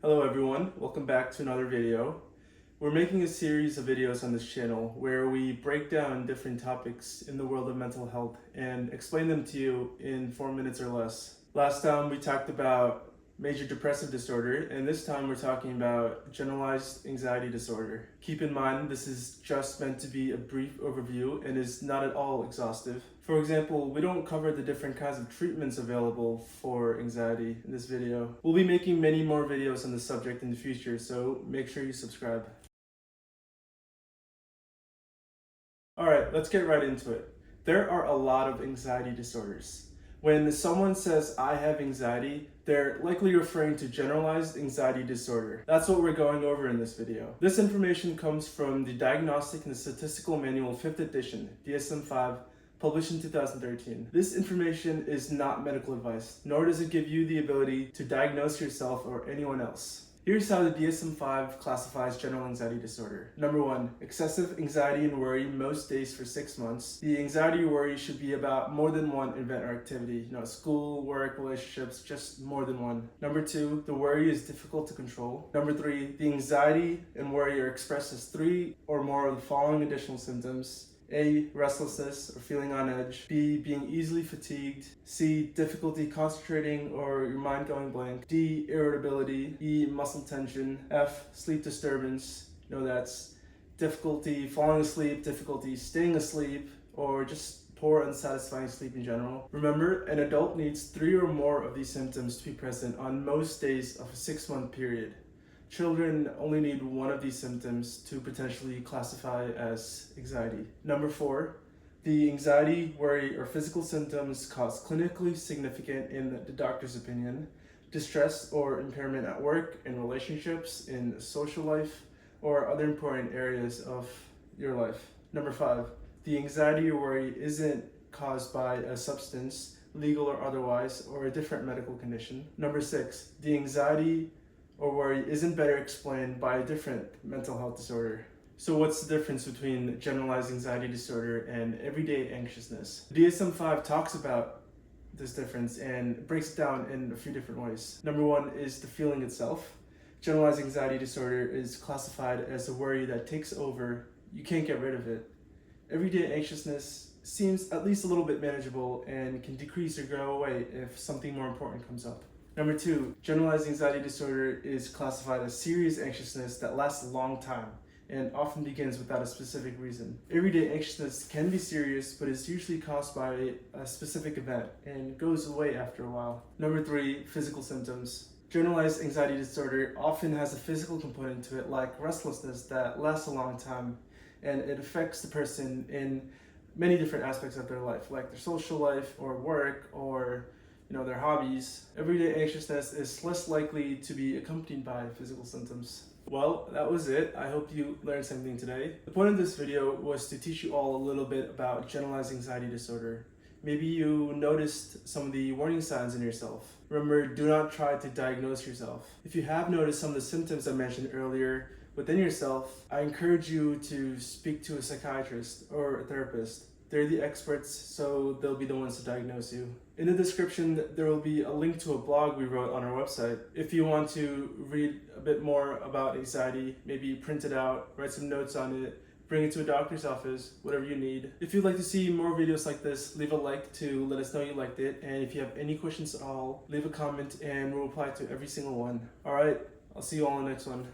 Hello everyone, welcome back to another video. We're making a series of videos on this channel where we break down different topics in the world of mental health and explain them to you in 4 minutes or less. Last time we talked about major depressive disorder, and this time we're talking about generalized anxiety disorder. Keep in mind this is just meant to be a brief overview and is not at all exhaustive. For example, we don't cover the different kinds of treatments available for anxiety in this video. We'll be making many more videos on this subject in the future, so make sure you subscribe. Alright, let's get right into it. There are a lot of anxiety disorders. When someone says, I have anxiety, they're likely referring to generalized anxiety disorder. That's what we're going over in this video. This information comes from the Diagnostic and Statistical Manual 5th edition, DSM-5, published in 2013. This information is not medical advice, nor does it give you the ability to diagnose yourself or anyone else. Here's how the DSM-5 classifies general anxiety disorder. Number 1, excessive anxiety and worry most days for 6 months. The anxiety or worry should be about more than one event or activity. School, work, relationships, just more than one. Number 2, the worry is difficult to control. Number 3, the anxiety and worry are expressed as 3 or more of the following additional symptoms. A. Restlessness or feeling on edge. B. Being easily fatigued. C. Difficulty concentrating or your mind going blank. D. Irritability. E. Muscle tension. F. Sleep disturbance. That's difficulty falling asleep, difficulty staying asleep, or just poor unsatisfying sleep in general. Remember, an adult needs 3 or more of these symptoms to be present on most days of a 6-month period. Children only need 1 of these symptoms to potentially classify as anxiety. Number 4, the anxiety, worry, or physical symptoms cause clinically significant, in the doctor's opinion, distress or impairment at work, in relationships, in social life, or other important areas of your life. Number 5, the anxiety or worry isn't caused by a substance, legal or otherwise, or a different medical condition. Number 6, the anxiety or worry isn't better explained by a different mental health disorder. So what's the difference between generalized anxiety disorder and everyday anxiousness? DSM-5 talks about this difference and breaks it down in a few different ways. Number 1 is the feeling itself. Generalized anxiety disorder is classified as a worry that takes over. You can't get rid of it. Everyday anxiousness seems at least a little bit manageable and can decrease or go away if something more important comes up. Number 2, generalized anxiety disorder is classified as serious anxiousness that lasts a long time and often begins without a specific reason. Everyday anxiousness can be serious, but is usually caused by a specific event and goes away after a while. Number 3, physical symptoms. Generalized anxiety disorder often has a physical component to it, like restlessness that lasts a long time, and it affects the person in many different aspects of their life, like their social life or work or their hobbies. Everyday anxiousness is less likely to be accompanied by physical symptoms. Well, that was it. I hope you learned something today. The point of this video was to teach you all a little bit about generalized anxiety disorder. Maybe you noticed some of the warning signs in yourself. Remember, do not try to diagnose yourself. If you have noticed some of the symptoms I mentioned earlier within yourself, I encourage you to speak to a psychiatrist or a therapist. They're the experts, so they'll be the ones to diagnose you. In the description, there will be a link to a blog we wrote on our website. If you want to read a bit more about anxiety, maybe print it out, write some notes on it, bring it to a doctor's office, whatever you need. If you'd like to see more videos like this, leave a like to let us know you liked it. And if you have any questions at all, leave a comment and we'll reply to every single one. Alright, I'll see you all in the next one.